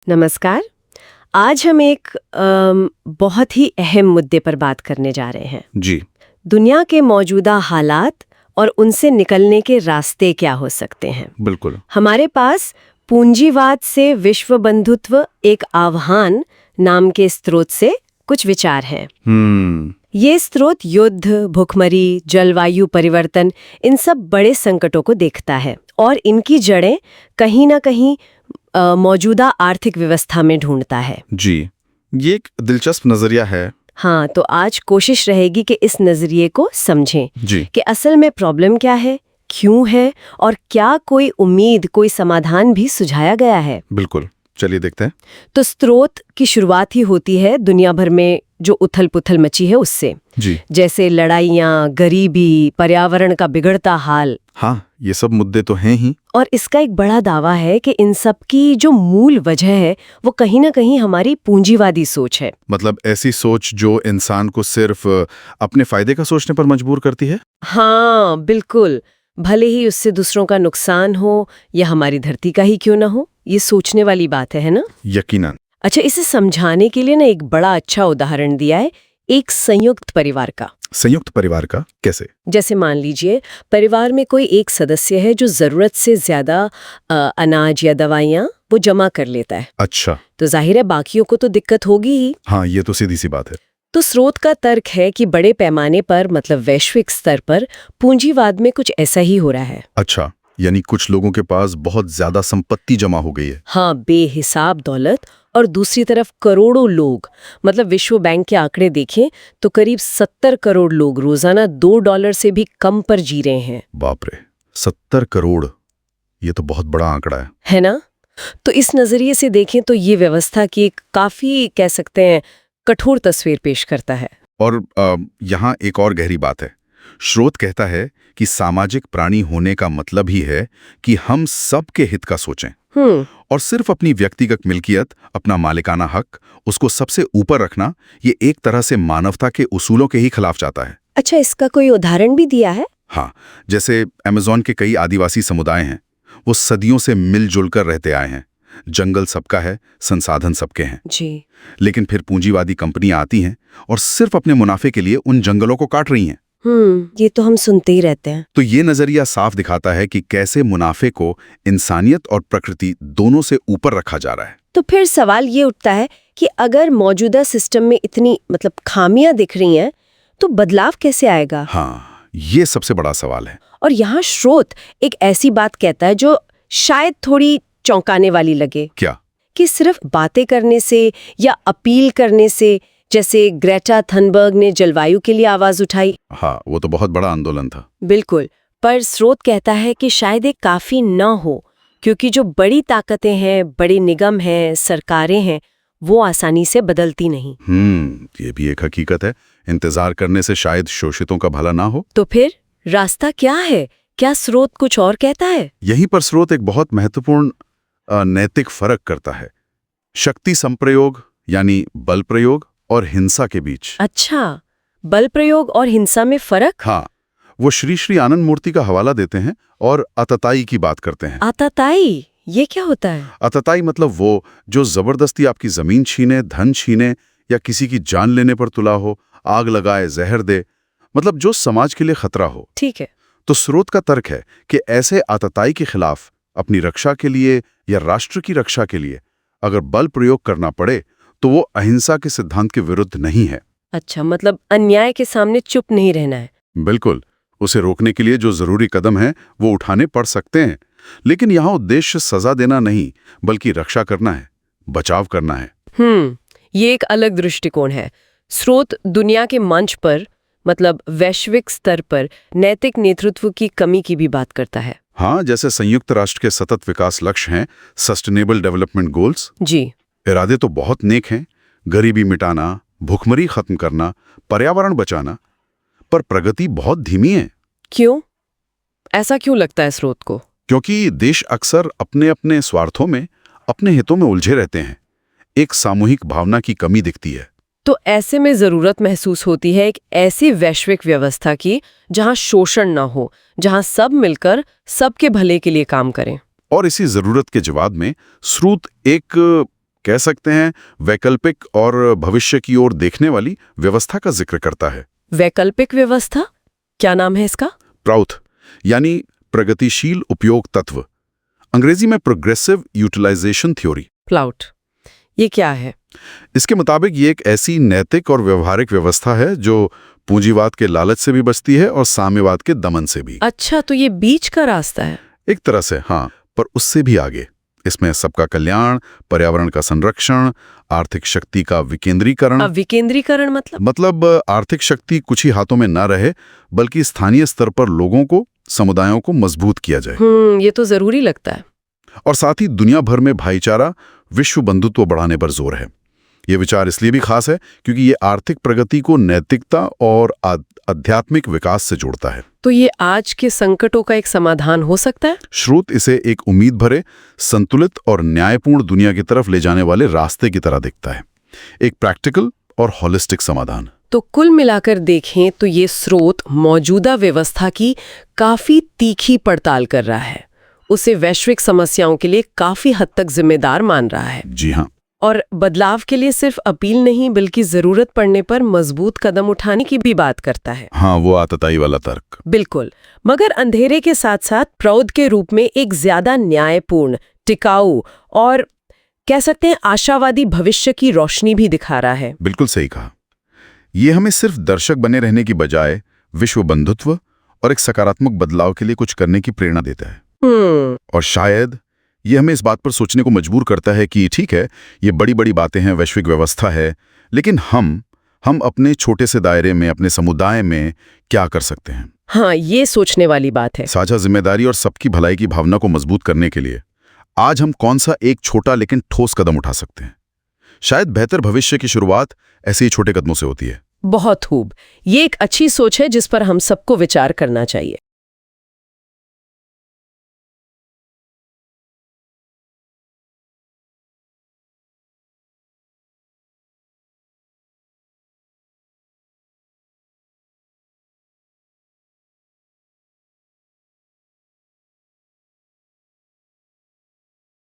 नमस्कार। आज हम एक बहुत ही अहम मुद्दे पर बात करने जा रहे हैं। जी। दुनिया के मौजूदा हालात और उनसे निकलने के रास्ते क्या हो सकते हैं। बिल्कुल। हमारे पास पूंजीवाद से विश्व बंधुत्व एक आह्वान नाम के स्रोत से कुछ विचार हैं। ये स्रोत युद्ध, भुखमरी, जलवायु परिवर्तन, इन सब बड़े संकटों को देखता है और इनकी जड़ें कहीं ना कहीं मौजूदा आर्थिक व्यवस्था में ढूंढता है। जी, ये एक दिलचस्प नजरिया है। हाँ, तो आज कोशिश रहेगी कि इस नजरिए को समझें जी। कि असल में प्रॉब्लम क्या है, क्यों है और क्या कोई उम्मीद, कोई समाधान भी सुझाया गया है। बिल्कुल, चलिए देखते हैं। तो स्रोत की शुरुआत ही होती है दुनिया भर में जो उथल पुथल मची है उससे। जी। जैसे लड़ाइयाँ, गरीबी, पर्यावरण का बिगड़ता हाल। हाँ, ये सब मुद्दे तो हैं ही। और इसका एक बड़ा दावा है कि इन सब की जो मूल वजह है वो कहीं ना कहीं हमारी पूंजीवादी सोच है। मतलब ऐसी सोच जो इंसान को सिर्फ अपने फायदे का सोचने पर मजबूर करती है। हाँ बिल्कुल, भले ही उससे दूसरों का नुकसान हो या हमारी धरती का ही क्यों ना हो, ये सोचने वाली बात है ना। यकीनन। अच्छा, इसे समझाने के लिए ना एक बड़ा अच्छा उदाहरण दिया है एक संयुक्त परिवार का। संयुक्त परिवार का कैसे? जैसे मान लीजिए परिवार में कोई एक सदस्य है जो जरूरत से ज्यादा अनाज या दवाइयाँ वो जमा कर लेता है। अच्छा। तो जाहिर है बाकियों को तो दिक्कत होगी ही। हाँ, ये तो सीधी सी बात है। तो स्रोत का तर्क है कि बड़े पैमाने पर, मतलब वैश्विक स्तर पर, पूंजीवाद में कुछ ऐसा ही हो रहा है। अच्छा, यानी कुछ लोगों के पास बहुत ज्यादा संपत्ति जमा हो गई है। हाँ, बेहिसाब दौलत, और दूसरी तरफ करोड़ों लोग, मतलब विश्व बैंक के आंकड़े देखें तो करीब 70 करोड़ लोग रोजाना $2 से भी कम पर जी रहे हैं। बाप रे, 70 करोड़, ये तो बहुत बड़ा आंकड़ा है ना। तो इस नजरिए से देखें तो ये व्यवस्था की एक काफी, कह सकते हैं, कठोर तस्वीर पेश करता है। और यहाँ एक और गहरी बात है। स्रोत कहता है कि सामाजिक प्राणी होने का मतलब ही है कि हम सबके हित का सोचें और सिर्फ अपनी व्यक्तिगत मिल्कियत, अपना मालिकाना हक, उसको सबसे ऊपर रखना, ये एक तरह से मानवता के उसूलों के ही खिलाफ जाता है। अच्छा, इसका कोई उदाहरण भी दिया है? हाँ, जैसे अमेज़न के कई आदिवासी समुदाय हैं, वो सदियों से मिलजुल कर रहते आए हैं। जंगल सबका है, संसाधन सबके हैं जी। लेकिन फिर पूंजीवादी कंपनियां आती हैं और सिर्फ अपने मुनाफे के लिए उन जंगलों को काट रही हैं। ये तो हम सुनते ही रहते हैं। तो ये नजरिया साफ दिखाता है कि कैसे मुनाफे को इंसानियत और प्रकृति दोनों से ऊपर रखा जा रहा है। तो फिर सवाल ये उठता है कि अगर मौजूदा सिस्टम में इतनी, मतलब, खामियां दिख रही हैं तो बदलाव कैसे आएगा? हाँ, ये सबसे बड़ा सवाल है। और यहाँ स्रोत एक ऐसी बात कहता है जो शायद थोड़ी चौंकाने वाली लगे। क्या? कि सिर्फ बातें करने से या अपील करने से, जैसे ग्रेटा थनबर्ग ने जलवायु के लिए आवाज उठाई। हाँ, वो तो बहुत बड़ा आंदोलन था। बिल्कुल, पर स्रोत कहता है कि शायद ये काफी न हो, क्योंकि जो बड़ी ताकतें हैं, बड़े निगम हैं, सरकारें हैं, वो आसानी से बदलती नहीं। ये भी एक हकीकत है। इंतजार करने से शायद शोषितों का भला ना हो। तो फिर रास्ता क्या है? क्या स्रोत कुछ और कहता है? यहीं पर स्रोत एक बहुत महत्वपूर्ण नैतिक फर्क करता है। शक्ति संप्रयोग यानी बल प्रयोग और हिंसा के बीच। अच्छा, बल प्रयोग और हिंसा में फर्क? हाँ, वो श्री श्री आनंद मूर्ति का हवाला देते हैं और आतताई की बात करते हैं। आतताई, ये क्या होता है? आतताई मतलब वो जो जबरदस्ती आपकी जमीन छीने, धन छीने या किसी की जान लेने पर तुला हो, आग लगाए, जहर दे, मतलब जो समाज के लिए खतरा हो। ठीक है। तो स्रोत का तर्क है कि ऐसे आतताई के खिलाफ अपनी रक्षा के लिए या राष्ट्र की रक्षा के लिए अगर बल प्रयोग करना पड़े तो वो अहिंसा के सिद्धांत के विरुद्ध नहीं है। अच्छा, मतलब अन्याय के सामने चुप नहीं रहना है। बिल्कुल, उसे रोकने के लिए जो जरूरी कदम है वो उठाने पड़ सकते हैं, लेकिन यहाँ उद्देश्य सजा देना नहीं बल्कि रक्षा करना है, बचाव करना है। ये एक अलग दृष्टिकोण है। स्रोत दुनिया के मंच पर, मतलब वैश्विक स्तर पर, नैतिक नेतृत्व की कमी की भी बात करता है। हाँ, जैसे संयुक्त राष्ट्र के सतत विकास लक्ष्य हैं, सस्टेनेबल डेवलपमेंट गोल्स। जी। इरादे तो बहुत नेक हैं, गरीबी मिटाना, भुखमरी खत्म करना, पर्यावरण बचाना, पर प्रगति बहुत धीमी है। क्यों? ऐसा क्यों लगता है स्रोत को? क्योंकि देश अक्सर अपने अपने स्वार्थों में, अपने हितों में उलझे रहते हैं। एक सामूहिक भावना की कमी दिखती है। तो ऐसे में जरूरत महसूस होती है एक ऐसी वैश्विक व्यवस्था की जहां शोषण ना हो, जहां सब मिलकर सबके भले के लिए काम करें। और इसी जरूरत के जवाब में स्रोत एक कह सकते हैं वैकल्पिक और भविष्य की ओर देखने वाली व्यवस्था का जिक्र करता है। वैकल्पिक व्यवस्था, क्या नाम है इसका? प्राउथ यानी प्रगतिशील उपयोग तत्व, अंग्रेजी में प्रोग्रेसिव यूटिलाइजेशन थ्योरी। प्लाउट, ये क्या है? इसके मुताबिक ये एक ऐसी नैतिक और व्यवहारिक व्यवस्था है जो पूंजीवाद के लालच से भी बचती है और साम्यवाद के दमन से भी। अच्छा, तो ये बीच का रास्ता है। एक तरह से हाँ, पर उससे भी आगे। इसमें सबका कल्याण, पर्यावरण का संरक्षण, आर्थिक शक्ति का विकेंद्रीकरण। विकेंद्रीकरण मतलब आर्थिक शक्ति कुछ ही हाथों में न रहे, बल्कि स्थानीय स्तर पर लोगों को, समुदायों को मजबूत किया जाए। ये तो जरूरी लगता है। और साथ ही दुनिया भर में भाईचारा, विश्व बंधुत्व बढ़ाने पर जोर है। ये विचार इसलिए भी खास है क्योंकि ये आर्थिक प्रगति को नैतिकता और आध्यात्मिक विकास से जोड़ता है। तो ये आज के संकटों का एक समाधान हो सकता है? श्रोत इसे एक उम्मीद भरे, संतुलित और न्यायपूर्ण दुनिया की तरफ ले जाने वाले रास्ते की तरह दिखता है। एक प्रैक्टिकल और होलिस्टिक समाधान। तो कुल मिलाकर देखें तो ये स्रोत मौजूदा व्यवस्था की काफी तीखी पड़ताल कर रहा है, उसे वैश्विक समस्याओं के लिए काफी हद तक जिम्मेदार मान रहा है। जी हाँ। और बदलाव के लिए सिर्फ अपील नहीं बल्कि जरूरत पड़ने पर मजबूत कदम उठाने की भी बात करता है। हाँ, वो आतताई वाला तर्क। बिल्कुल, मगर अंधेरे के साथ साथ प्रौढ़ के रूप में एक ज्यादा न्यायपूर्ण, टिकाऊ और कह सकते हैं आशावादी भविष्य की रोशनी भी दिखा रहा है। बिल्कुल सही कहा। ये हमें सिर्फ दर्शक बने रहने की बजाय विश्व बंधुत्व और एक सकारात्मक बदलाव के लिए कुछ करने की प्रेरणा देता है। और शायद ये हमें इस बात पर सोचने को मजबूर करता है कि ठीक है, ये बड़ी बड़ी बातें हैं, वैश्विक व्यवस्था है, लेकिन हम अपने छोटे से दायरे में, अपने समुदाय में क्या कर सकते हैं? हाँ, ये सोचने वाली बात है। साझा जिम्मेदारी और सबकी भलाई की भावना को मजबूत करने के लिए आज हम कौन सा एक छोटा लेकिन ठोस कदम उठा सकते हैं? शायद बेहतर भविष्य की शुरुआत ऐसे ही छोटे कदमों से होती है। बहुत खूब, ये एक अच्छी सोच है जिस पर हम सबको विचार करना चाहिए।